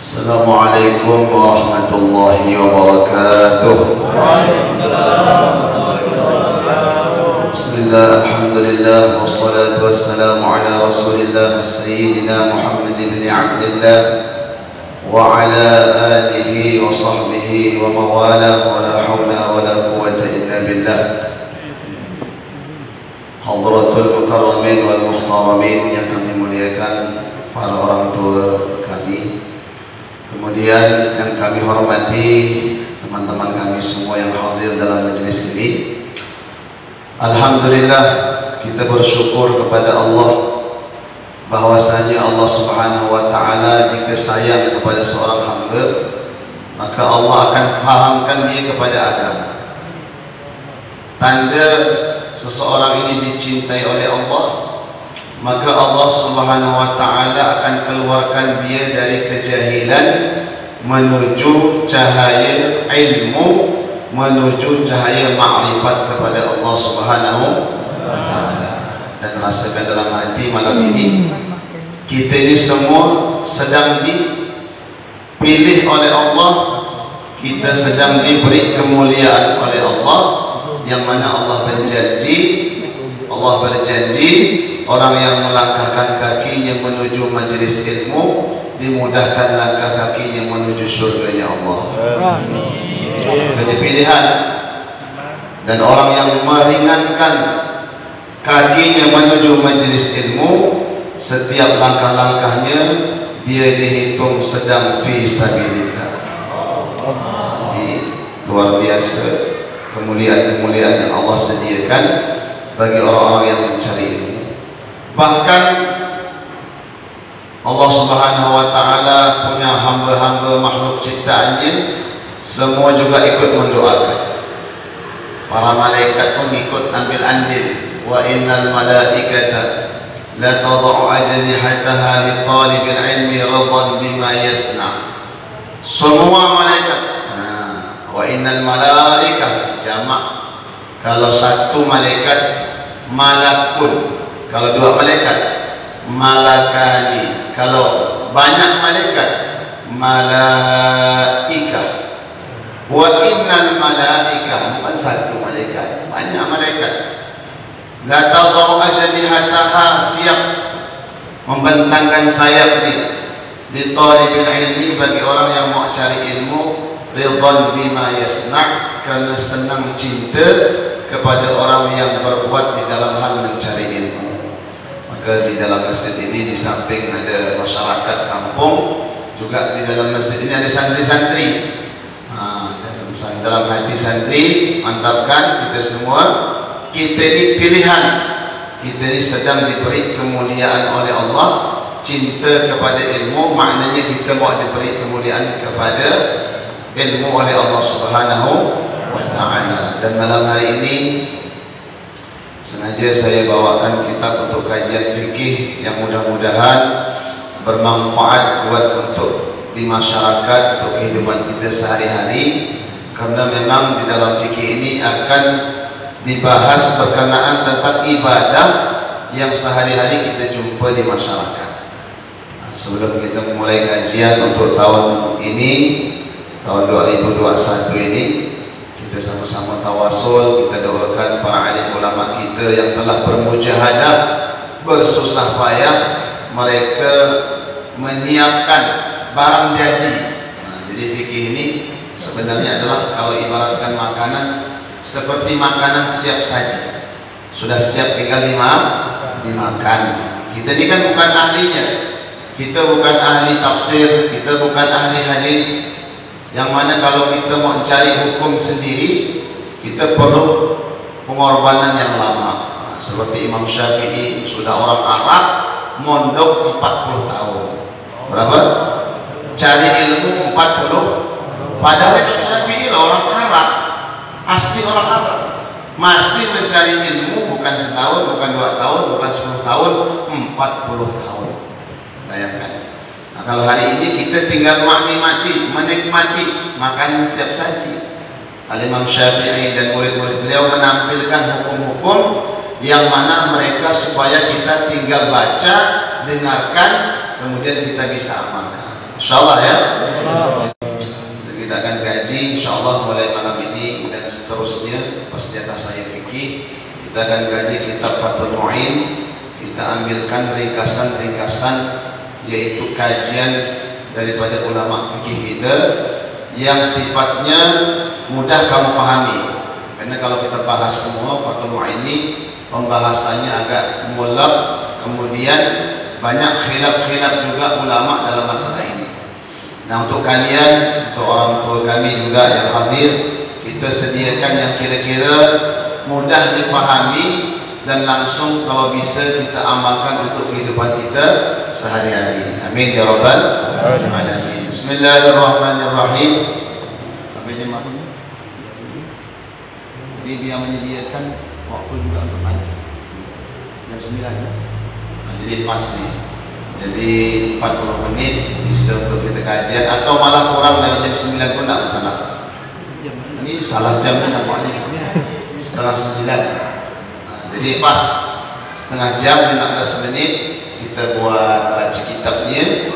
Assalamualaikum warahmatullahi wabarakatuh. Bismillah, alhamdulillah, wassalatu wassalamu ala rasulillah Sayyidina Muhammad ibn Abdullah wa ala alihi wa sahbihi wa mawala wa la hawla wa la quwwata illa billah. Hadratul mukarramin wal muhtaramin yang kami muliakan, para orang tua kami, kemudian yang kami hormati teman-teman kami semua yang hadir dalam majlis ini. Alhamdulillah, kita bersyukur kepada Allah bahwasanya Allah Subhanahu wa taala jika sayang kepada seorang hamba, maka Allah akan fahamkan dia kepada agama. Tanda seseorang ini dicintai oleh Allah, maka Allah Subhanahu wa taala akan keluarkan dia dari kejahilan menuju cahaya ilmu, menuju cahaya ma'rifat kepada Allah Subhanahu wa taala. Dan rasakan dalam hati malam ini, kita ini semua sedang dipilih oleh Allah, kita sedang diberi kemuliaan oleh Allah, yang mana Allah berjanji orang yang melangkahkan kakinya menuju majlis ilmu dimudahkan langkah kakinya menuju surganya Allah. Jadi pilihan. Dan orang yang meringankan kakinya menuju majlis ilmu, setiap langkah-langkahnya dia dihitung sedang fi sabilillah. Jadi luar biasa kemuliaan-kemuliaan yang Allah sediakan bagi orang-orang yang mencari ilmu. Bahkan Allah Subhanahu wa taala punya hamba-hamba makhluk ciptaannya semua juga ikut mendoakan. Para malaikat pun ikut ambil andil. Wa innal malaikata la tad'u ajnihataha li talibil ilmi radan bima yasna. Semua malaikat. Wa innal malaikata jamak. Kalau satu malaikat malakun, kalau dua malaikat malakani, kalau banyak malaikat malaika. Wa innal malaika, bukan satu malaikat, banyak malaikat. La tadau ajnihataha, siap membentangkan sayapnya di talibil ilmi, bagi orang yang mau cari ilmu, ridwan bima yasna, karena senang cinta kepada orang yang berbuat di dalam hal mencari ilmu. Maka di dalam masjid ini, di samping ada masyarakat kampung, juga di dalam masjid ini ada santri-santri. Dalam hati santri, mantapkan kita semua, kita ini pilihan, kita ini sedang diberi kemuliaan oleh Allah. Cinta kepada ilmu maknanya kita mau diberi kemuliaan kepada ilmu oleh Allah Subhanahu wa taala. Dan malam hari ini sengaja saya bawakan kitab untuk kajian fikih yang mudah-mudahan bermanfaat buat untuk di masyarakat, untuk kehidupan kita sehari-hari. Karena memang di dalam fikih ini akan dibahas berkenaan tentang ibadah yang sehari-hari kita jumpa di masyarakat. Sebelum kita memulai kajian untuk tahun ini, tahun 2021 ini, kita sama-sama tawasul, kita doakan para alim ulama kita yang telah bermujahadah, bersusah payah, mereka menyiapkan barang jadi. Jadi fikih ini sebenarnya adalah, kalau ibaratkan makanan, seperti makanan siap saji, sudah siap tinggal dimakan. Kita ini kan bukan ahlinya, kita bukan ahli tafsir, kita bukan ahli hadis, yang mana kalau kita mau cari hukum sendiri, kita perlu pengorbanan yang lama. Seperti Imam Syafi'i, sudah orang Arab, mondok 40 tahun. Berapa? Cari ilmu 40. Padahal Imam Syafi'i lah orang Arab, asli orang Arab, masih mencari ilmu bukan setahun, bukan 2 tahun, bukan 10 tahun, 40 tahun. Bayangkan. Nah, kalau hari ini kita tinggal menikmati makanan siap saji. Imam Syafi'i dan murid-murid beliau menampilkan hukum-hukum yang mana mereka supaya kita tinggal baca, dengarkan, kemudian kita bisa amalkan. Insyaallah ya. Kita akan gaji insyaallah mulai malam ini dan seterusnya pas di atas saya fikih. Kita akan gaji kitab Fathul Mu'in. Kita ambilkan ringkasan-ringkasan yaitu kajian daripada ulama fikih kita yang sifatnya mudah kamu pahami. Karena kalau kita bahas semua Fathul Mu'in ini pembahasannya agak mulak, kemudian banyak khilaf-khilaf juga ulama dalam masalah ini. Nah, untuk kalian, untuk orang tua kami juga yang hadir, kita sediakan yang kira-kira mudah dipahami dan langsung kalau bisa kita amalkan untuk kehidupan kita sehari-hari. Amin ya rabbal alamin. Bismillahirrahmanirrahim. Sampai jam berapa ni? Jadi dia menyediakan waktu juga untuk nanti jam 9 ya? Nah, jadi pas nih. Jadi 40 menit bisa untuk kita kajian atau malah kurang dari jam 9 pun tak masalah. Ini salah jamnya nampaknya setengah 9. Nah, jadi pas setengah jam 15 menit kita buat baca kitabnya.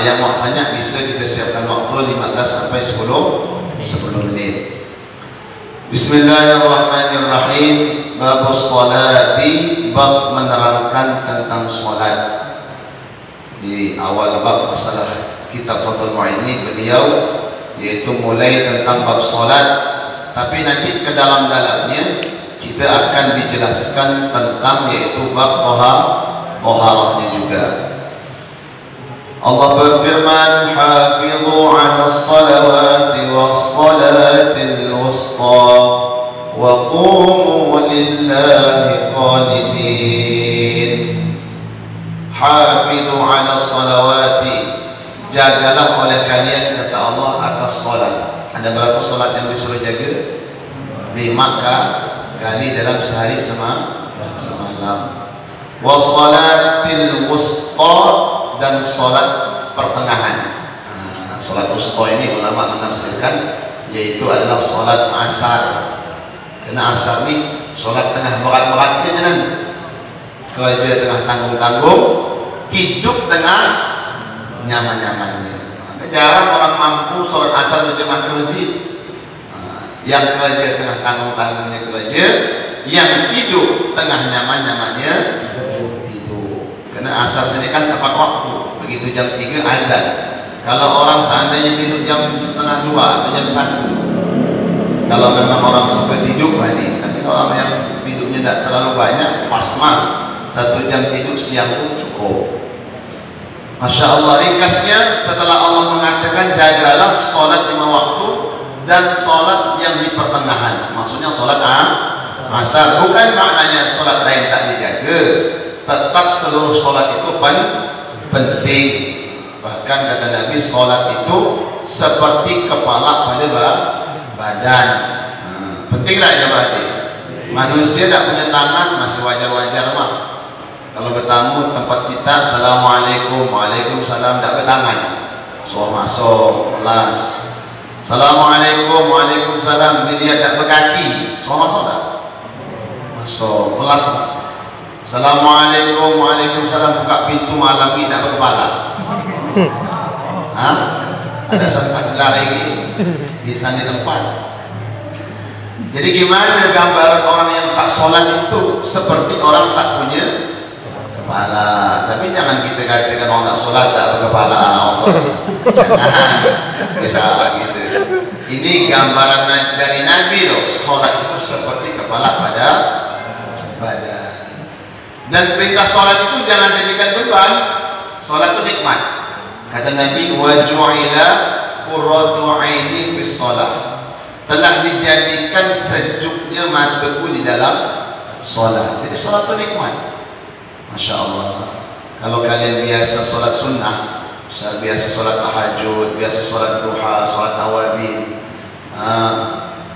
Yang mau tanya bisa kita siapkan waktu 15 sampai 10 menit. Bismillahirrahmanirrahim. Babus sholati, bab menerangkan tentang sholat. Di awal bab masalah kitab Fathul Mu'in ini beliau yaitu mulai tentang bab sholat, tapi nanti ke dalam-dalamnya kita akan dijelaskan tentang yaitu bab toharahnya juga. Allah berfirman, hafizu 'alas salawati was salatil wusta wa qumu lillahi qanitin. Hafizu 'alas salawati, jagalah oleh kalian kata Allah atas salat. Ada berapa salat yang disuruh jaga? 5 kali dalam sehari semalam. Was salatil wusta, dan salat pertengahan. Salat wusta ini ulama menafsirkan yaitu adalah salat asar. Karena asar ni salat tengah berat-beratnya jangan. Kerja tengah tanggung-tanggung, hidup tengah nyaman-nyamannya. Jarang orang mampu sholat asar berjamaah ke masjid. Yang kerja tengah tanggung-tanggungnya kerja, yang hidup tengah nyaman-nyamannya tidur. Karena asar sini kan tepat waktu. Begitu jam 3 azan. Kalau orang seandainya tidur jam setengah 2 atau jam 1, kalau memang orang suka tidur balik. Tapi orang yang tidurnya tidak terlalu banyak, pas mah 1 jam tidur siang pun cukup. Masya Allah, ringkasnya setelah Allah mengatakan jagalah sholat 5 waktu dan sholat yang di pertengahan, maksudnya sholat asar, bukan maknanya sholat lain tak dijaga. Tetap seluruh sholat itu penting. Bahkan kata Nabi, sholat itu seperti kepala pada badan. Penting tak itu berarti? Manusia tak punya tangan masih wajar-wajar mah. Kalau bertamu tempat kita, assalamualaikum, waalaikumsalam, tak bertangan, so masuk kelas. Assalamualaikum, waalaikumsalam, ini dia tak berkaki, so masuk tak? Masuk kelas. Assalamualaikum, waalaikumsalam, buka pintu malam ini tak berkepala. Ada serta lari bisa di tempat. Jadi gimana gambaran orang yang tak sholat itu? Seperti orang tak punya kepala. Tapi jangan kita katakan orang tak sholat tak berkepala. Jangan bisa gitu. Ini gambaran dari Nabi loh. Sholat itu seperti kepala pada badan. Dan perintah sholat itu jangan jadikan beban. Sholat itu nikmat. Kata Nabi, wa ju'ila qurratu 'aini fis shalah. Telah dijadikan sejuknya mataku di dalam sholat. Jadi sholat itu nikmat. Masya Allah. Kalau kalian biasa sholat sunnah, biasa sholat tahajud, biasa sholat duha, sholat awabin,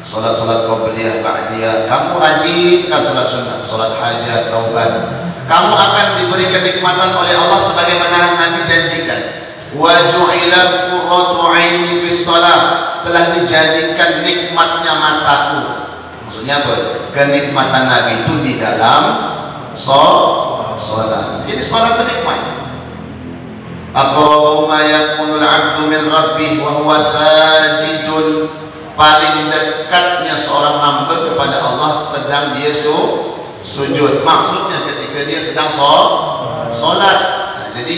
sholat qabliyah, ba'diyah, kamu rajinkan sholat sunnah, sholat hajat, taubat, kamu akan diberi kenikmatan oleh Allah sebagaimana Nabi janjikan. Wa ju'ila qurratu 'aini fis shalah, telah dijadikan nikmatnya mataku. Maksudnya apa? Kenikmatan Nabi itu di dalam sholat. Jadi sholat itu nikmat. Aqrabu ma yakunul 'abdu min rabbih wa huwa sajidun. Paling dekatnya seorang hamba kepada Allah sedang dia sujud. Maksudnya ketika dia sedang solat. Nah, jadi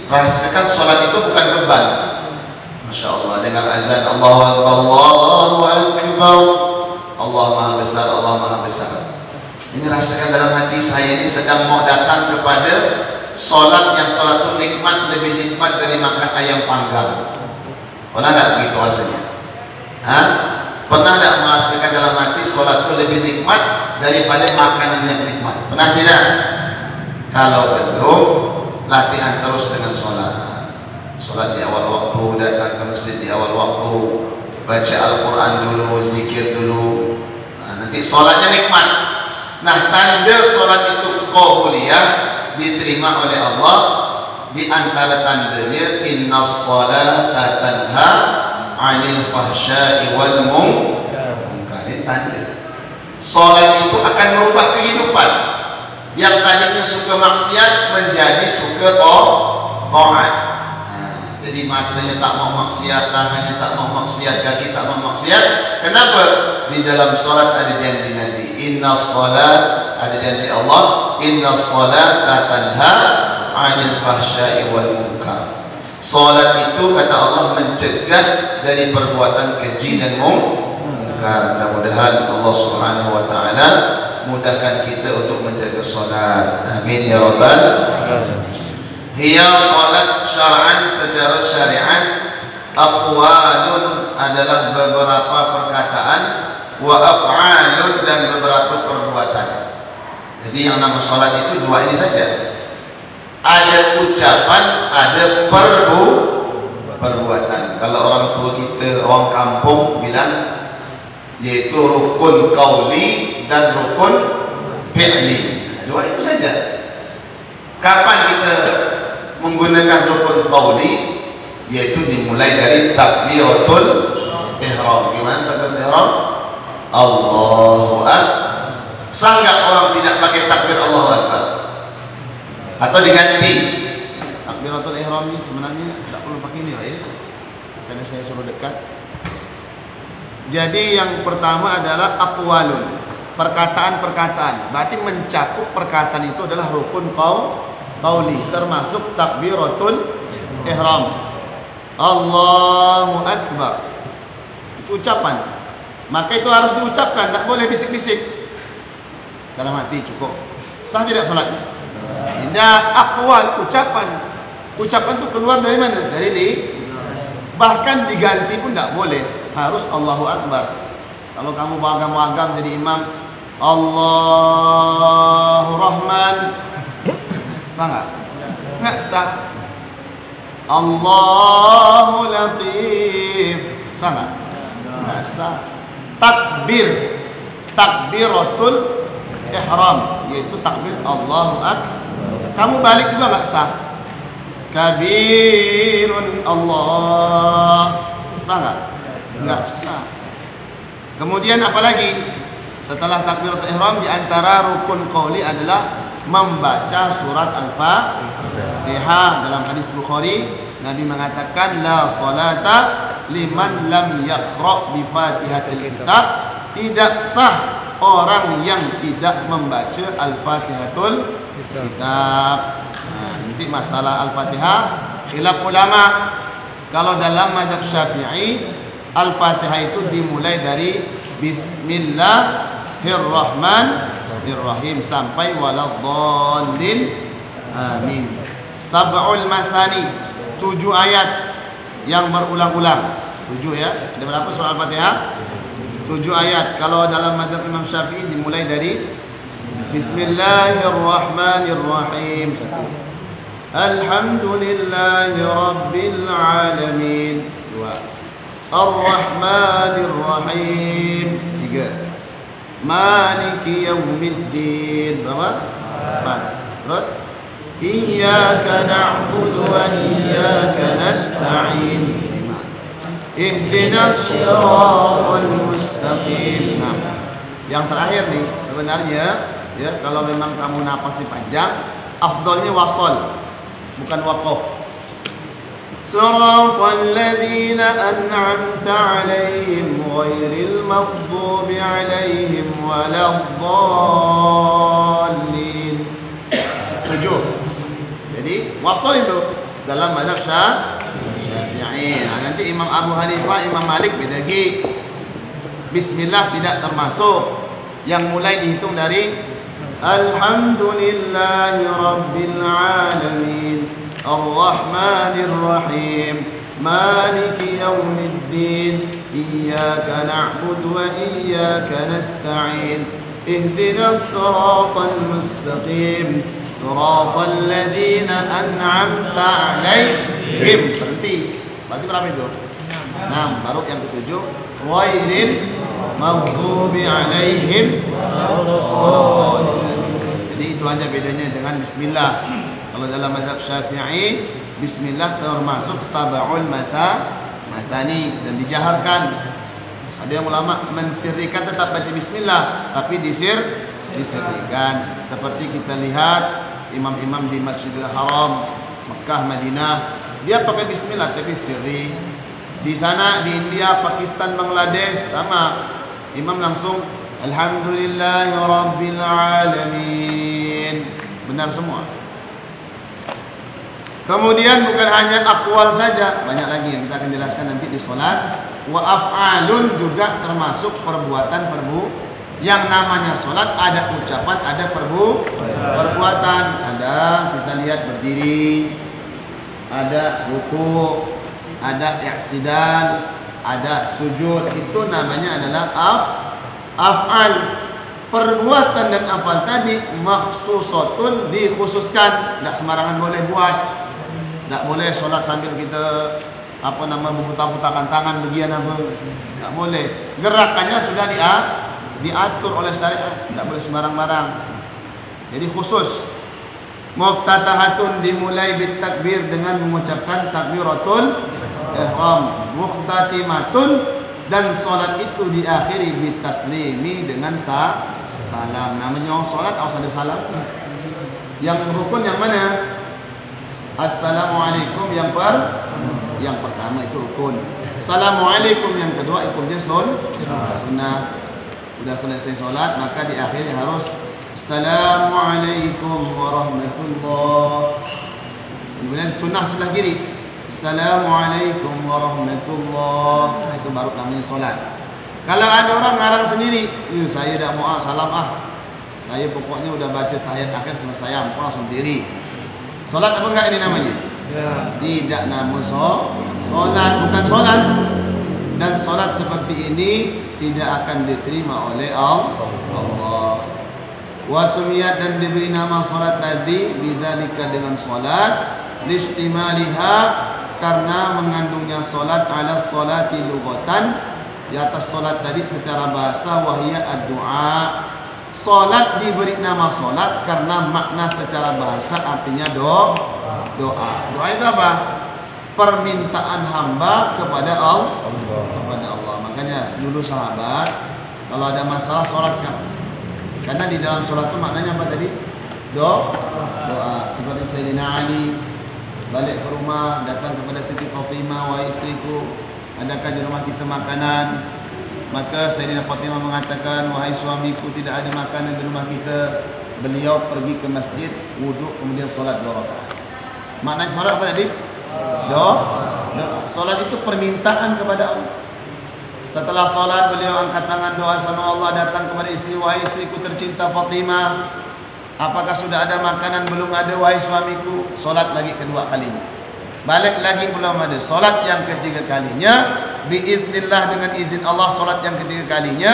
rasakan solat itu bukan beban. Masya Allah, dengan azan Allahu Akbar, Allahu Akbar, Allah Maha Besar, Allah Maha Besar. Ini rasakan dalam hati saya ini sedang mau datang kepada solat yang solat itu nikmat, lebih nikmat dari makan ayam panggang. Pernah tak begitu rasanya? Pernah tak merasakan dalam hati solat itu lebih nikmat daripada makanan yang nikmat? Pernah tidak? Kalau belum, latihan terus dengan solat. Solat di awal waktu, datang ke masjid di awal waktu, baca Al-Quran dulu, zikir dulu. Nah, nanti solatnya nikmat. Nah, tanda solat itu qauliyah, diterima oleh Allah, di antara tandanya innas salata tanha 'anil fahsya'i wal munkar. Tanda salat itu akan merubah kehidupan. Yang tadinya suka maksiat menjadi suka taat. Jadi matanya tak mau maksiat, tangannya tak mau maksiat, kaki tak mau maksiat. Kenapa? Di dalam salat ada janji Nabi. Innas salat, ada janji Allah, innas salata tanha 'anil fahsya'i wal munkar. Salat itu kata Allah mencegah dari perbuatan keji dan munkar. Mudah-mudahan Allah Subhanahu wa taala mudahkan kita untuk menjaga salat. Amin ya rabbal alamin. Hiya salat syar'an, secara syariat, aqwalun adalah beberapa perkataan, wa af'alun dan beberapa perbuatan. Jadi yang nama salat itu dua ini saja. Ada ucapan, ada perbuatan. Kalau orang tua kita, orang kampung bilang, yaitu rukun qauli dan rukun fi'li. Dua itu saja. Kapan kita menggunakan rukun qauli? Yaitu dimulai dari takbiratul ihram. Gimana takbiratul ihram? Allahu Akbar. Sanggap orang tidak pakai takbir Allahu Akbar? Atau diganti? Takbiratul ihram ini sebenarnya tidak perlu pakai ini, ya. Karena saya suruh dekat. Jadi yang pertama adalah aqwalun, perkataan-perkataan. Berarti mencakup perkataan itu adalah rukun qauli, termasuk takbiratul ihram. Allahu Akbar. Itu ucapan. Maka itu harus diucapkan, tidak boleh bisik-bisik. Dalam hati cukup. Sah tidak salatnya? Tidak. Aqwal, ucapan. Ucapan itu keluar dari mana? Dari bahkan diganti pun tidak boleh. Harus Allahu Akbar. Kalau kamu beragam-agam jadi imam, Allahu Rahman, sah nggak? Nggak sah. Allahu Latif, sah nggak? Nggak sah. Takbir, takbiratul ihram, yaitu takbir Allahu Akbar. Kamu balik juga nggak sah. Kabirun Allah, sah nggak? Nggak sah. Kemudian apa lagi? Setelah takbiratul ihram, di antara rukun qauli adalah membaca surat Al-Fatihah. Dalam hadis Bukhari, Nabi mengatakan la salata liman lam yaqra bi Fatihatil kitab. Tidak sah orang yang tidak membaca Al-Fatihatul kitab. Nanti masalah Al-Fatihah khilaf ulama. Kalau dalam mazhab Syafi'i, Al-Fatihah itu dimulai dari Bismillahirrahmanirrahim sampai waladhdallin. Amin. Sab'ul masani, 7 ayat yang berulang-ulang. 7 ya. Ada berapa surah Al-Fatihah? 7 ayat. Kalau dalam mazhab Imam Syafi'i dimulai dari Bismillahirrahmanirrahim. 1. Alhamdulillahi rabbil alamin. 2. Ar-Rahmanir-Rahim. 3. Maliki yaumiddin. Berapa? 4. Terus Iyyaka na'budu wa iyyaka nasta'in. 5. Ihdinas siratal mustaqim. 6. Yang terakhir nih, sebenarnya ya, kalau memang kamu napasnya panjang, afdalnya wasol, bukan waqaf. صراط الذين أنعمت عليهم غير المغضوب عليهم ولا الضالين. 7. Jadi wasal itu dalam mazhab Syafi'i. Nanti Imam Abu Hanifah, Imam Malik beda lagi. Bismillah tidak termasuk. Yang mulai dihitung dari Alhamdulillahi Rabbil Alamin Ar-Rahmanir Rahim Maliki Yawmiddin Iyyaka na'budu wa iyyaka nasta'in Ihdinas siratal mustaqim Siratal ladzina an'amta 'alaihim. Berhenti. Berarti berapa itu? 6. Baru yang ke-7 ghairil maghdubi 'alaihim waladdallin. Jadi itu hanya bedanya dengan bismillah. Kalau dalam mazhab Syafi'i, bismillah termasuk sab'ul masani dan dijaharkan. Ada yang ulama mensirrikan tetap baca bismillah, tapi disirrikan. Seperti kita lihat imam-imam di Masjidil Haram, Mekah, Madinah, dia pakai bismillah tapi sirri. Di sana di India, Pakistan, Bangladesh sama. Imam langsung Alhamdulillahi Rabbil Alamin. Benar semua. Kemudian bukan hanya aqwal saja, banyak lagi yang kita akan jelaskan nanti di solat. Wa af'alun juga termasuk perbuatan yang namanya solat, ada ucapan, ada perbuatan. Ada kita lihat berdiri, ada ruku, ada i'tidal, ada sujud. Itu namanya adalah af'al. Perbuatan dan afal tadi makhsusatun, dikhususkan, tidak sembarangan boleh buat. Tak boleh solat sambil kita berputar-putarkan tangan bagian apa. Tak boleh. Gerakannya sudah diatur oleh syariat, tidak boleh sembarang-barang. Jadi khusus. Muftatahatun, dimulai bitakbir dengan mengucapkan takbiratul ihram. Muhtatimatun, dan solat itu diakhiri bitaslimi dengan salam. Namanya orang solat harus ada salam. Yang rukun yang mana? Assalamualaikum yang pertama itu rukun. Assalamualaikum yang kedua hukumnya sunnah. Sudah selesai solat, maka di akhir harus Assalamualaikum warahmatullahi. Kemudian sunnah sebelah kiri, Assalamualaikum warahmatullahi. Itu baru namanya solat. Kalau ada orang ngarang sendiri, saya tak mau salam saya pokoknya udah baca tahiyat akhir selesai, aku langsung diri. Solat apa enggak ini namanya? Ya. Tidak nama solat, bukan solat. Dan solat seperti ini tidak akan diterima oleh Allah. Wasumiyat, dan diberi nama solat tadi bidzalika dengan solat, listimaliha, karena mengandungnya solat ala solati lughatan, di atas solat tadi secara bahasa, wahya ad-du'a. Solat diberi nama solat karena makna secara bahasa artinya doa. Doa itu apa? Permintaan hamba kepada Allah. Makanya dulu sahabat kalau ada masalah solatkan. Karena di dalam solat itu maknanya apa tadi? Doa. Seperti Sayyidina Ali balik ke rumah, datang kepada Siti Fatimah, wahai istriku, adakah di rumah kita makanan? Maka Sayyidina Fatimah mengatakan, wahai suamiku, tidak ada makanan di rumah kita. Beliau pergi ke masjid, wuduk, kemudian solat 2 rakaat. Maknanya solat apa tadi? Doa. Solat itu permintaan kepada Allah. Setelah solat, beliau angkat tangan doa sama Allah, datang kepada istri, wahai istriku tercinta Fatimah, apakah sudah ada makanan? Belum ada, wahai suamiku. Solat lagi kedua kalinya. Balik lagi, belum ada. Solat yang ketiga kalinya, biiznillah, dengan izin Allah, solat yang ketiga kalinya,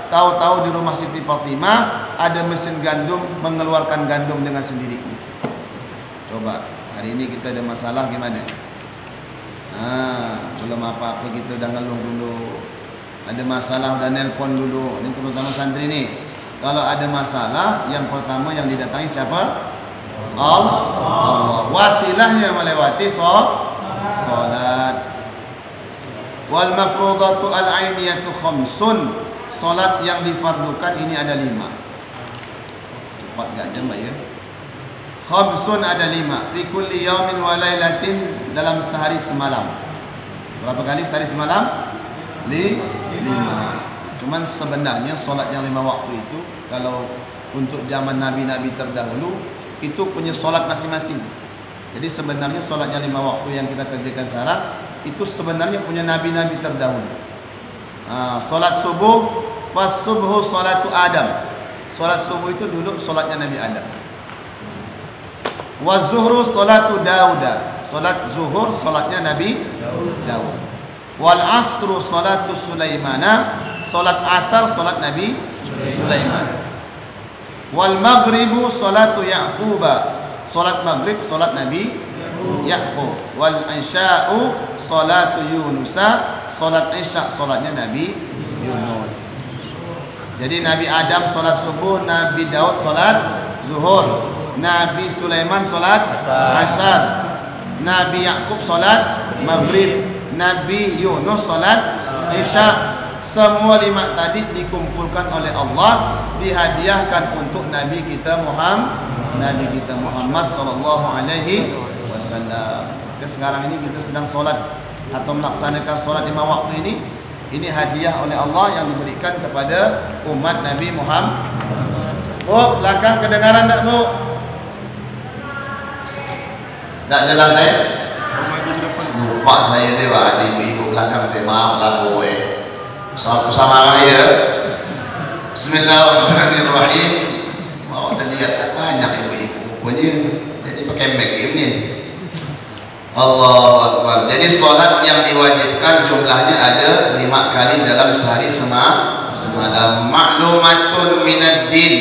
tahu-tahu di rumah Siti Fatimah ada mesin gandum, mengeluarkan gandum dengan sendirinya. Coba, hari ini kita ada masalah gimana? Belum apa-apa kita udah ngeluh dulu. Ada masalah udah nelpon dulu. Ini terutama santri nih. Kalau ada masalah, yang pertama yang didatangi siapa? Allah. Wasilahnya melewati solat. Wal mafrudatu al-ainiyatu khamsun. Solat yang difardukan ini ada 5. Cepat gak jam ya? Khamsun ada 5. Fi kulli yaumin wa lailatin, dalam sehari semalam. Berapa kali sehari semalam? 5. Cuman sebenarnya solat yang 5 waktu itu, kalau untuk zaman nabi-nabi terdahulu, itu punya solat masing-masing. Jadi sebenarnya solat yang 5 waktu yang kita kerjakan sekarang, itu sebenarnya punya nabi-nabi terdahulu. Solat subuh, pas subuh solatu Adam. Solat subuh itu dulu solatnya Nabi Adam. Wa zuhru solatu Dauda. Solat zuhur solatnya Nabi Daud. Wal asru solatu Sulaimana. Solat asar solat Nabi Sulaiman. Wal maghribu solatu Yaquba. Solat maghrib solat Nabi Yaqub. Wal isya'u solatu Yunusa. Solat isya solatnya Nabi Yunus. Jadi Nabi Adam solat subuh, Nabi Daud solat zuhur, Nabi Sulaiman solat asar, Nabi Yaqub solat maghrib, Nabi Yunus solat isya. Semua 5 tadi dikumpulkan oleh Allah, dihadiahkan untuk Nabi kita Muhammad sallallahu alaihi wasallam. Sekarang ini kita sedang solat atau melaksanakan solat 5 waktu ini. Ini hadiah oleh Allah yang diberikan kepada umat Nabi Muhammad. Bu, belakang kedengaran tak, Bu? Tak jelas saya? Lupa saya dia, Pak. Ibu-ibu belakang dia, maaf lah gue. Sama saya. Bismillahirrahmanirrahim. Mau tadi lihat banyak ibu-ibu pokoknya. Jadi pakai make ini. Allahu Akbar. Jadi solat yang diwajibkan jumlahnya ada 5 kali dalam sehari semalam. Maklumatun minad din,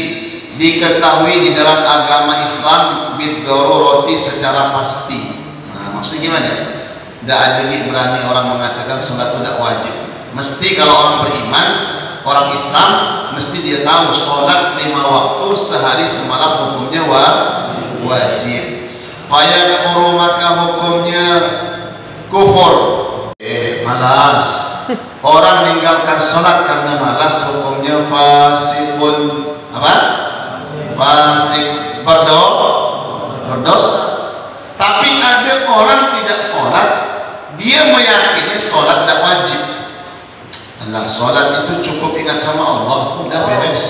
diketahui di dalam agama Islam bid-darurati secara pasti. Nah, maksudnya gimana? Tidak ada berani orang mengatakan solat itu tidak wajib. Mesti kalau orang beriman, orang Islam, mesti dia tahu solat 5 waktu sehari semalam hukumnya wajib. Fayakfuru, maka hukumnya kufur. Malas. Orang meninggalkan sholat karena malas, hukumnya fasikun. Apa? Fasik, berdosa. Tapi ada orang tidak sholat, dia meyakini sholat tidak wajib. Allah, sholat itu cukup ingat sama Allah, udah beres.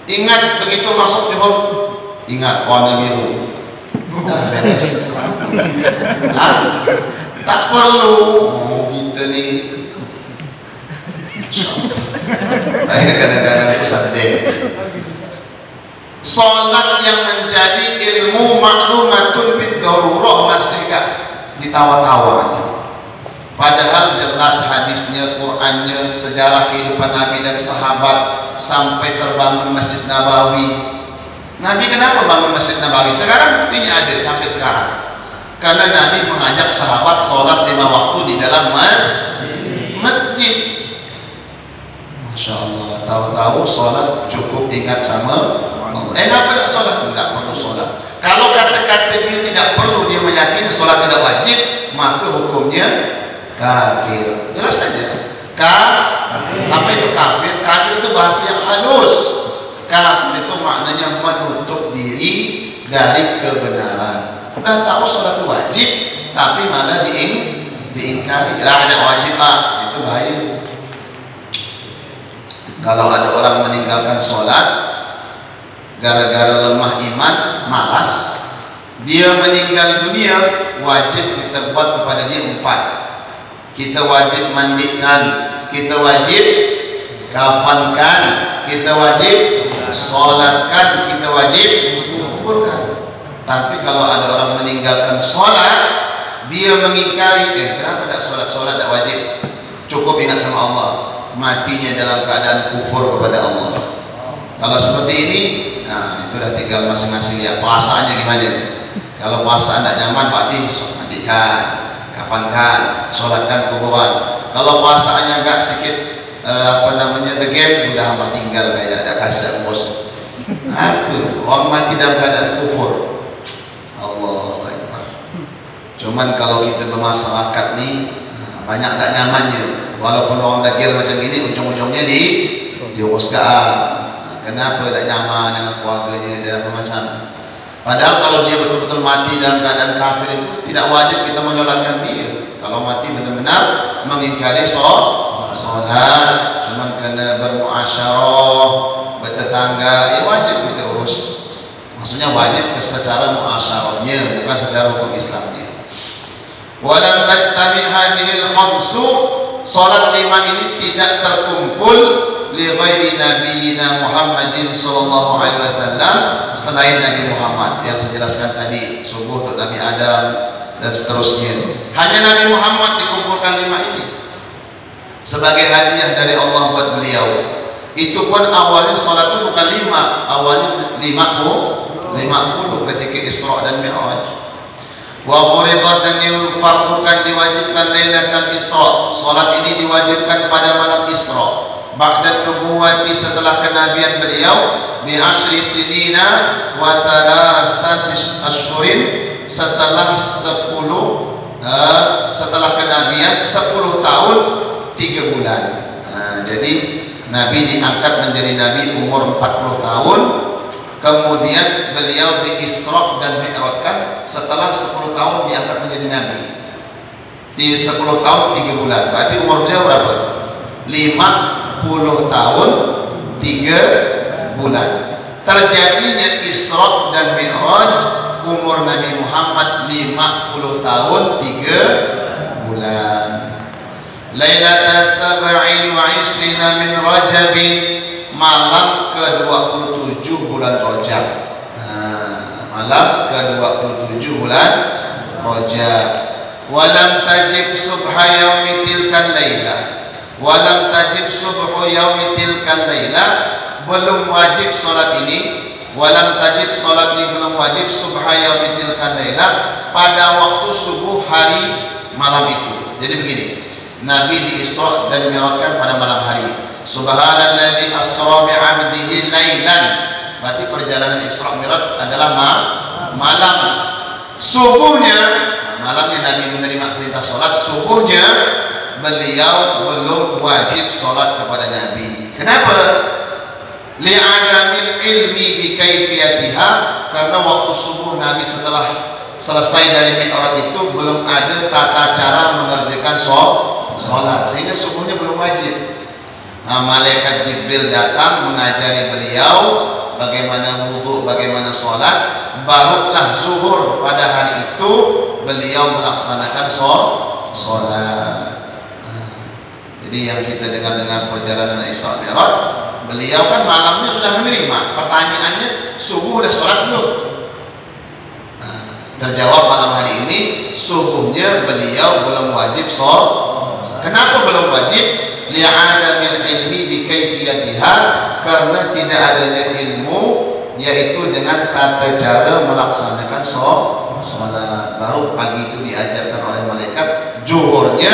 Ingat begitu masuk di hall, ingat warna biru. Dah beres. Tak perlu kita ni. Saya kadang-kadang pusat deh. Solat yang menjadi ilmu maklumatun bid-darurah masih gak ditawa-tawanya. Padahal jelas hadisnya, Qurannya, sejarah kehidupan Nabi dan sahabat sampai terbangun Masjid Nabawi. Nabi kenapa bangun Masjid Nabawi? Sekarang buktinya ada sampai sekarang. Karena Nabi mengajak sahabat sholat 5 waktu di dalam masjid. Masya Allah, tahu-tahu sholat cukup ingat sama Allah. Kenapa tidak sholat? Tidak perlu sholat. Kalau kata-kata dia tidak perlu, dia meyakini sholat tidak wajib, maka hukumnya kafir. Jelas saja. Apa itu kafir? Kafir itu bahasa yang halus. Kafir itu maknanya menutup diri dari kebenaran. Udah tahu sholat itu wajib, tapi malah diingkari. Ada wajib itu bahaya. Kalau ada orang meninggalkan sholat gara-gara lemah iman, malas, dia meninggal dunia, wajib kita buat kepada dia 4. Kita wajib mandikan, kita wajib kafankan, kita wajib sholatkan, kita wajib kuburkan. Tapi kalau ada orang meninggalkan sholat, dia mengingkari, kenapa tak sholat tak wajib, cukup ingat sama Allah, matinya dalam keadaan kufur kepada Allah. Kalau seperti ini, nah itu dah tinggal masing-masing ya, puasanya gimana. Kalau puasa tak nyaman, berarti mandikan, kafankan, sholatkan kuburan. Kalau puasanya agak sedikit degil, udah hamba tinggal kayak ada kasar bos. Aku orang mati dalam keadaan kufur. Allah Akbar. Cuman kalau kita bermasyarakat ni banyak tak nyamannya. Walaupun orang degil macam ini, ujung-ujungnya diuruskan. Kenapa tak nyaman dengan keluarganya dan apa macam. Padahal kalau dia betul-betul mati dalam keadaan kafir itu tidak wajib kita menyolatkan dia. Kalau mati benar-benar mengingkari sholat, cuma kena bermuasyarah, bertetangga, ya wajib kita urus. Maksudnya wajib secara muasyarahnya, bukan secara hukum Islamnya. Walam tajtami hadhil khamsu, salat 5 ini tidak terkumpul li ghairi nabiyina Muhammadin sallallahu alaihi wasallam, selain Nabi Muhammad yang saya jelaskan tadi, subuh untuk Nabi Adam dan seterusnya. Hanya Nabi Muhammad dikumpulkan 5 ini sebagai hadiah dari Allah buat beliau. Itu pun awalnya salat itu bukan 5, awalnya 50 ketika Isra dan Mi'raj. Wa furidat, dan difardukan, diwajibkan lailatul Isra. Salat ini diwajibkan pada malam Isra. Ba'da nubuwati, setelah kenabian beliau, bi asyri sinina wa thalathati ashhurin, setelah 10 setelah kenabian 10 tahun 3 bulan. Jadi Nabi diangkat menjadi Nabi umur 40 tahun. Kemudian beliau di Isra dan Mi'rajkan setelah 10 tahun diangkat menjadi Nabi. Di 10 tahun 3 bulan. Berarti umur beliau berapa? 50 tahun 3 bulan. Terjadinya Isra dan Mi'raj umur Nabi Muhammad 50 tahun 3 bulan. Lailatul sab'in wa 'ishrina min Rajabin, malam ke-27 bulan Rajab. Malam ke-27 bulan Rajab. Walam tajib subha yaumi tilkal lailah. Walam tajib subhu yaumi tilkal lailah, belum wajib salat ini. Walam tajib, salat ini belum wajib, subha yaumi tilkal lailah, pada waktu subuh hari malam itu. Jadi begini, Nabi di Isra dan Mi'rajkan pada malam hari. Subhanalladzi asra bi'abdihi lailan, berarti perjalanan Isra Mi'raj adalah malam. Subuhnya, malamnya Nabi menerima perintah salat, subuhnya beliau belum wajib salat kepada Nabi. Kenapa? Li'adamil ilmi bi kaifiyatiha, karena waktu subuh Nabi setelah selesai dari Mi'raj itu belum ada tata cara mengerjakan salat, sehingga subuhnya belum wajib. Malaikat Jibril datang mengajari beliau bagaimana wudu, bagaimana sholat. Barulah zuhur pada hari itu beliau melaksanakan sholat. Jadi yang kita dengar perjalanan Isra Mi'raj, beliau kan malamnya sudah menerima. Pertanyaannya, subuh udah sholat belum? Terjawab malam hari ini, subuhnya beliau belum wajib sholat. Kenapa belum wajib? Li'adamil ilmi bi kaifiyatiha, karena tidak adanya ilmu, yaitu dengan tata cara melaksanakan sholat. Baru pagi itu diajarkan oleh malaikat, zuhurnya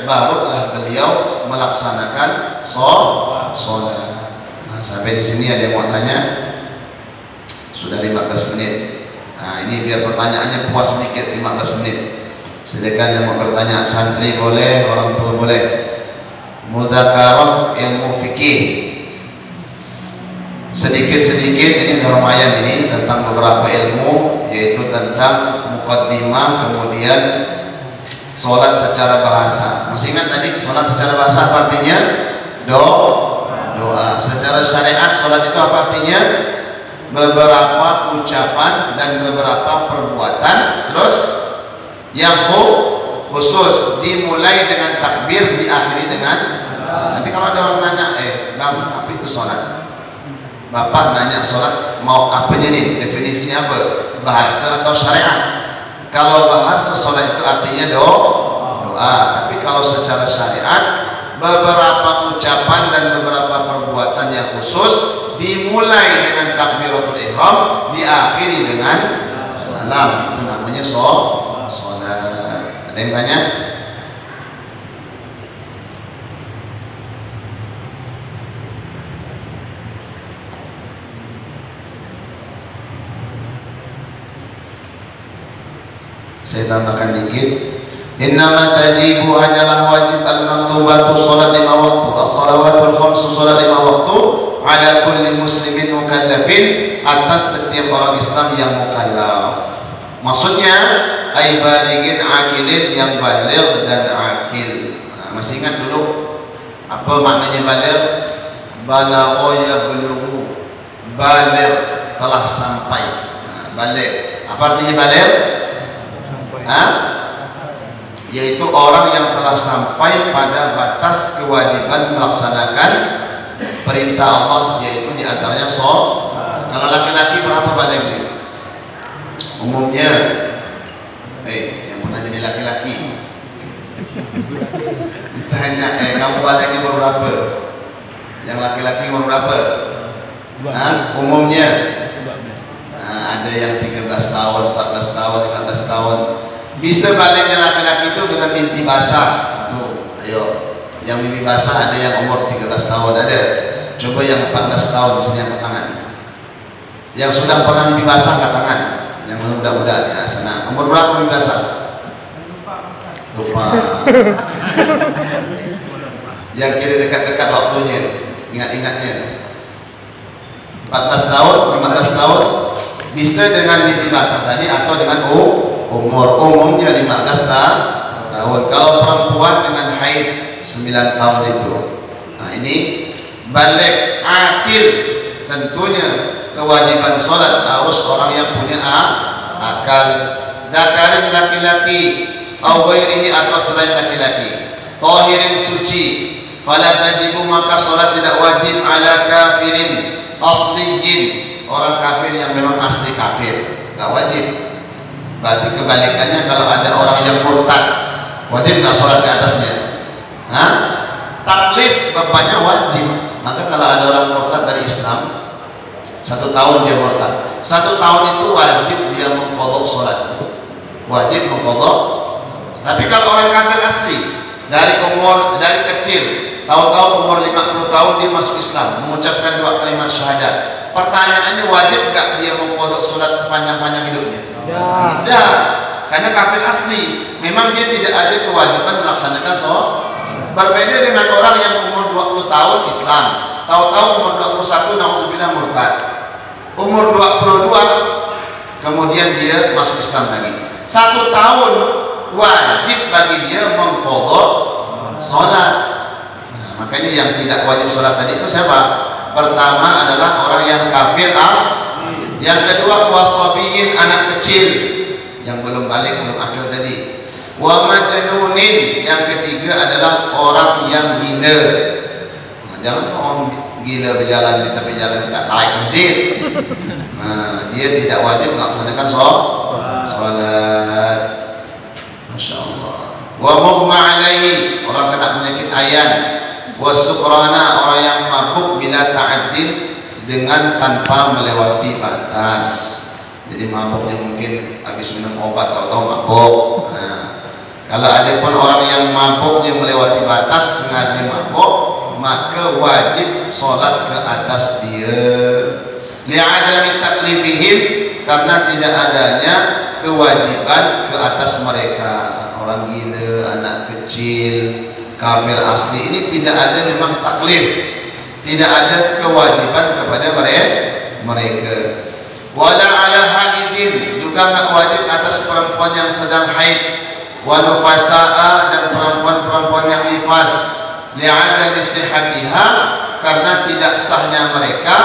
barulah beliau melaksanakan sholat. Sampai di sini ada yang mau tanya? Sudah 15 menit. Nah, ini biar pertanyaannya puas sedikit, 15 menit. Silakan yang mau bertanya, santri boleh, orang tua boleh. Mudzakarah ilmu fikih. Sedikit-sedikit ini lumayan ini tentang beberapa ilmu, yaitu tentang muqaddimah, kemudian sholat secara bahasa. Masih ingat tadi sholat secara bahasa apa artinya? Doa. Secara syariat sholat itu apa artinya? Beberapa ucapan dan beberapa perbuatan. Terus yang khusus, dimulai dengan takbir, diakhiri dengan. Nanti kalau ada orang nanya, bang, apa itu sholat? Bapak nanya sholat mau apa nih? Definisi apa? Bahasa atau syariat? Kalau bahasa sholat itu artinya doa. Tapi kalau secara syariat, beberapa ucapan dan beberapa perbuatan yang khusus, dimulai dengan takbiratul ihram, diakhiri dengan salam. Itu namanya sholat. Ada yang tanya? Saya tambahkan dikit. Innama tajibu, hanyalah wajib al-maktubatu, salat 5 waktu, as-salawatul khamsu, salat 5 waktu, ala kulli muslimin mukallafin, atas setiap orang Islam yang mukallaf. Maksudnya ay balighin akilin, yang baligh dan akil. Masih ingat dulu apa maknanya baligh? Balagha yablughu, baligh, telah sampai. Baligh, apa artinya baligh? Yaitu orang yang telah sampai pada batas kewajiban melaksanakan perintah Allah, yaitu diantaranya sholat. Kalau laki-laki berapa balighnya? Umumnya, yang pernah jadi laki-laki, ditanya, kamu balighnya berapa? Yang laki-laki berapa? Umumnya, ada yang 13 tahun, 14 tahun, 15 tahun. Bisa baliknya laki-laki itu dengan mimpi basah. Satu, ayo. Yang mimpi basah ada yang umur 13 tahun ada. Coba yang 14 tahun di sini angkat tangan. Yang sudah pernah mimpi basah angkat tangan. Yang muda-muda ya sana. Umur berapa mimpi basah? Lupa. Yang kira dekat-dekat waktunya, ingat-ingatnya. 14 tahun, 15 tahun bisa dengan mimpi basah tadi atau dengan umumnya 15 tahun. Kalau perempuan dengan haid 9 tahun itu. Nah, ini baligh akil, tentunya kewajiban sholat harus orang yang punya akal. Dzakarin laki-laki, atau ghairihi atau selain laki-laki. Tahirin suci, fala tajibu, maka sholat tidak wajib ala kafirin asliyin, orang kafir yang memang asli kafir, nggak wajib. Berarti kebalikannya, kalau ada orang yang murtad, wajib nggak sholat ke atasnya? Taklif bapaknya wajib. Maka kalau ada orang murtad dari Islam, 1 tahun dia murtad, 1 tahun itu wajib dia mengqadha sholatnya, wajib mengqadha. Tapi kalau orang kafir asli, dari kecil, tahu-tahu umur 50 tahun dia masuk Islam, mengucapkan 2 kalimat syahadat, pertanyaannya wajib nggak dia mengqadha sholat sepanjang-panjang hidupnya? Tidak, karena kafir asli, memang dia tidak ada kewajiban melaksanakan sholat. Berbeda dengan orang yang umur 20 tahun Islam, tahu-tahu umur 21 nauzubillah murtad, umur 22 kemudian dia masuk Islam lagi, 1 tahun wajib bagi dia mengqadha sholat. Nah, makanya yang tidak wajib sholat tadi itu siapa? Pertama adalah orang yang kafir yang kedua wasabiyin, anak kecil yang belum balik, belum akil tadi. Wa majnunin, yang ketiga adalah orang yang gila. Nah, jangan orang gila berjalan di tepi jalan tidak naik masjid. Nah, dia tidak wajib melaksanakan sholat. Masya Allah. Wa mughma alaihi, orang kena penyakit ayan. Wa sukrana, orang yang mabuk bila ta'addin, dengan tanpa melewati batas. Jadi mabuknya mungkin habis minum obat atau mabuk. Nah, kalau ada pun orang yang mabuknya melewati batas, sengaja mabuk, maka wajib sholat ke atas dia. Li'adami taklifihim, karena tidak adanya kewajiban ke atas mereka. Orang gila, anak kecil, kafir asli, ini tidak ada memang taklif, tidak ada kewajiban kepada mereka. Wala ala haidin, juga nggak wajib atas perempuan yang sedang haid, wa nufasaa, dan perempuan-perempuan yang nifas, li'adami sihhatiha, karena tidak sahnya mereka,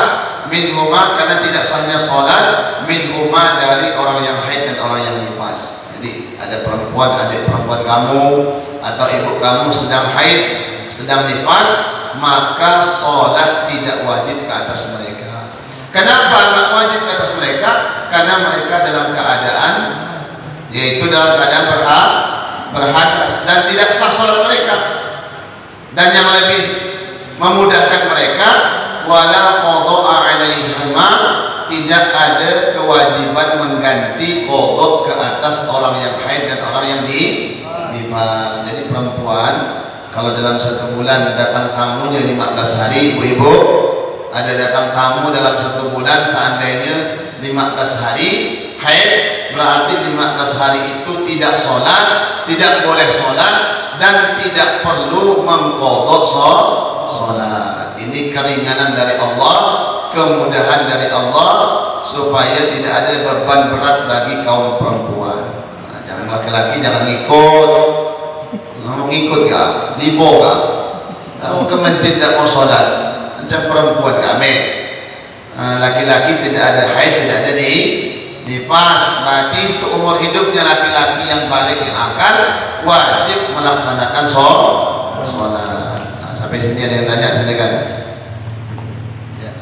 minhuma, karena tidak sahnya sholat, minhuma, dari orang yang haid dan orang yang nifas. Jadi ada perempuan, adik perempuan kamu atau ibu kamu sedang haid, sedang nifas, maka sholat tidak wajib ke atas mereka. Kenapa tidak wajib ke atas mereka? Karena mereka dalam keadaan, yaitu dalam keadaan berhadas, dan tidak sah sholat mereka. Dan yang lebih memudahkan mereka, wala qadha alaihima, tidak ada kewajiban mengganti qadha ke atas orang yang haid dan orang yang nifas. Jadi perempuan kalau dalam 1 bulan datang tamunya 15 hari, ibu-ibu, ada datang tamu dalam 1 bulan seandainya 15 hari haid, berarti 15 hari itu tidak sholat, tidak boleh sholat, dan tidak perlu mengqadha sholat. Ini keringanan dari Allah, kemudahan dari Allah, supaya tidak ada beban berat bagi kaum perempuan. Jangan laki-laki jangan ikut. Mau ikut gak? Libo gak? Mau ke masjid tak mau sholat. Macam perempuan kami. Laki-laki tidak ada haid, tidak ada nifas. Berarti seumur hidupnya laki-laki yang balik yang akal wajib melaksanakan sholat. Nah, sampai sini ada yang tanya, silakan. Ya.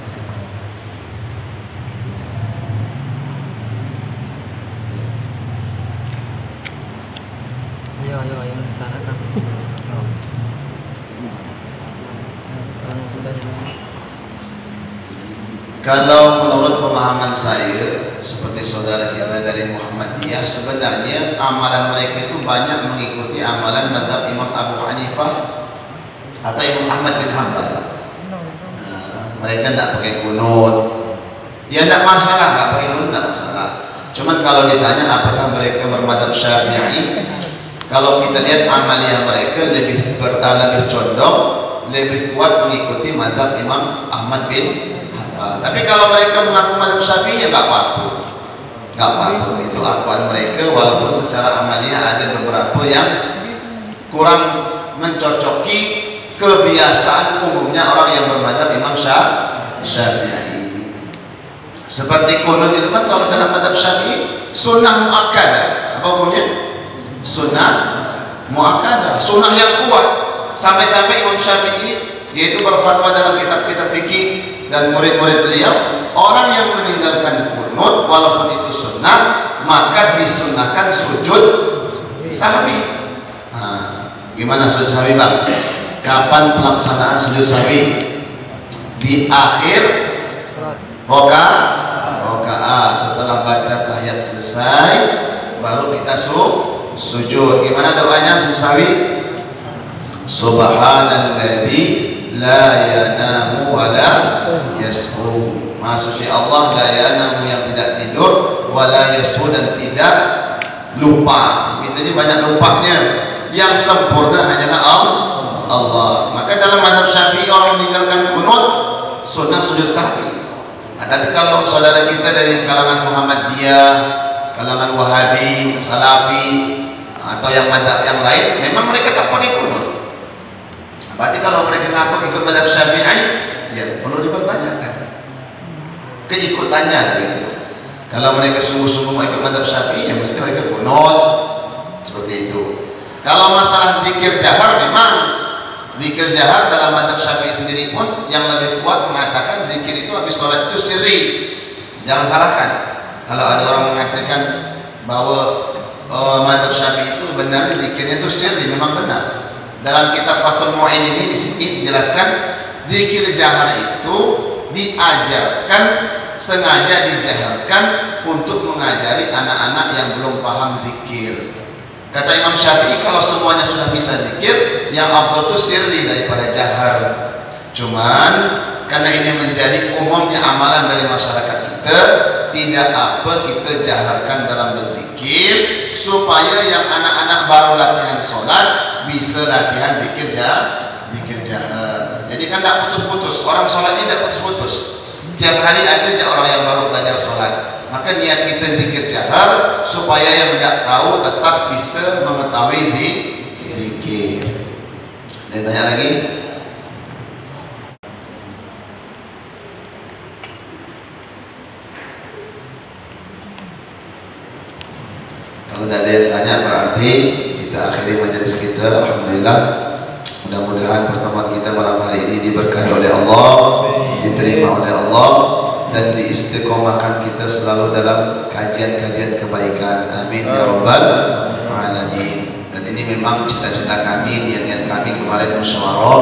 Ayo yang di sana kan. Kalau menurut pemahaman saya, seperti saudara kita dari Muhammadiyah, sebenarnya amalan mereka itu banyak mengikuti amalan mazhab Imam Abu Hanifah atau Imam Ahmad bin Hanbal. Mereka tidak pakai kunut. Ya tidak masalah, tidak pakai kunut tidak masalah. Cuman kalau ditanya apakah mereka bermadzhab Syafi'i, kalau kita lihat amalia mereka lebih condong, lebih kuat mengikuti mazhab Imam Ahmad bin Hanbal. Tapi kalau mereka mengaku mazhab Syafi'i ya nggak apa-apa, nggak apa-apa. Itu akuan mereka, walaupun secara amalia ada beberapa yang kurang mencocoki kebiasaan umumnya orang yang bermadzhab Imam Syafi'i. Seperti kunut itu kan kalau dalam mazhab Syafi'i sunnah muakkadah. Apa hukumnya? Sunnah muakkadah, sunnah yang kuat. Sampai-sampai Imam Syafi'i yaitu berfatwa dalam kitab-kitab fikih dan murid-murid beliau, orang yang meninggalkan kunut walaupun itu sunnah maka disunnahkan sujud sahwi. Gimana sujud sahwi bang? Kapan pelaksanaan sujud sahwi? Di akhir rakaat, setelah baca tahiyat selesai baru kita sujud. Gimana doanya sujud sahwi? Subhanalladzi la yanamu wa la yashu. Maksudnya Allah la yanamu yang tidak tidur, wa la yashu dan tidak lupa. Kita ini banyak lupanya. Yang sempurna hanyalah Allah. Maka dalam mazhab Syafi'i orang meninggalkan kunut sunnah sujud sahwi. Tapi kalau saudara kita dari kalangan Muhammadiyah, kalangan Wahabi, Salafi, atau yang mazhab yang lain, memang mereka tak pakai kunut. Berarti kalau mereka ngaku ikut mazhab Syafi'i, ya perlu dipertanyakan keikutannya gitu. Kalau mereka sungguh-sungguh mau ikut mazhab Syafi'i, ya mesti mereka kunut seperti itu. Kalau masalah zikir jahar, memang zikir jahar dalam mazhab Syafi'i sendiri pun yang lebih kuat mengatakan zikir itu habis sholat itu sirri. Jangan salahkan kalau ada orang mengatakan bahwa mazhab Syafi'i itu benarnya zikirnya itu sirri, memang benar. Dalam kitab Fathul Mu'in ini di sini dijelaskan zikir jahar itu diajarkan, sengaja dijaharkan untuk mengajari anak-anak yang belum paham zikir. Kata Imam Syafi'i, kalau semuanya sudah bisa zikir, yang afdal itu sirri daripada jahar. Cuman karena ini menjadi umumnya amalan dari masyarakat kita, tidak apa kita jaharkan dalam berzikir, supaya yang anak-anak baru latihan sholat bisa latihan zikir jahar. Jadi kan tidak putus-putus, orang sholat ini tidak putus-putus. Tiap hari ada aja orang yang baru belajar sholat. Maka niat kita zikir jahar supaya yang tidak tahu tetap bisa mengetahui zikir. Ada yang tanya lagi? Kalau tidak ada yang tanya berarti kita akhiri majelis kita. Alhamdulillah. Mudah-mudahan pertemuan kita malam hari ini diberkahi oleh Allah, diterima oleh Allah, dan diistiqomahkan kita selalu dalam kajian-kajian kebaikan. Amin ya rabbal alamin. Dan ini memang cita-cita kami, niat-niat kami kemarin musyawarah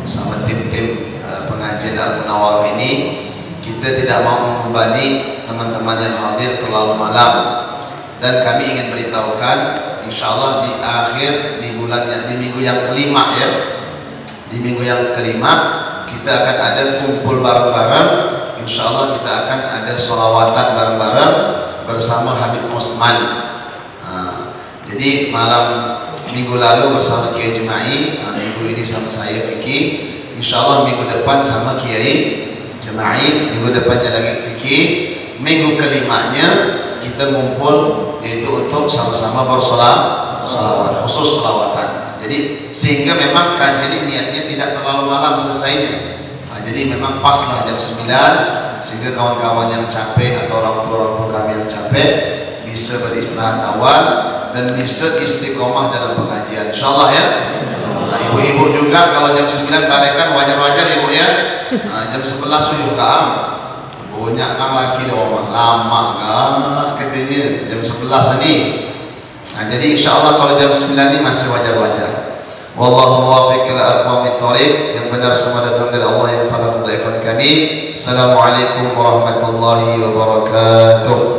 sama tim-tim pengajian Al-Munawwarah ini. Kita tidak mau membebani teman-teman yang hadir terlalu malam, dan kami ingin beritahukan insyaallah di akhir di minggu yang kelima ya, di minggu yang kelima kita akan ada kumpul bareng-bareng. Insyaallah kita akan ada sholawatan bareng-bareng bersama Habib Osman. Jadi malam minggu lalu bersama Kiai Jumai, minggu ini sama saya Vicky. insyaallah minggu depan sama Kiai Jema'i, minggu depannya lagi fikih, minggu kelimanya kita ngumpul yaitu untuk sama-sama bersolawat, khusus solawatan. Jadi sehingga memang kajian ini niatnya tidak terlalu malam selesainya. Nah, jadi memang paslah jam 9 sehingga kawan-kawan yang capek atau orang tua kami yang capek bisa beristirahat awal dan bisa istiqomah dalam pengajian. Insyaallah ya. Nah, ibu-ibu juga kalau jam 9 balikan wajar-wajar ibu ya. Nah, jam 11 sudah kaam. Banyak kang lagi di rumah lama kan katanya jam 11 ini. Nah, jadi insyaallah kalau jam 9 ini masih wajar-wajar. Wallahu muwaffiq ila aqwamit thoriq. Yang benar semua datang dari Allah, yang salah dhaifan kami. Assalamualaikum warahmatullahi wabarakatuh.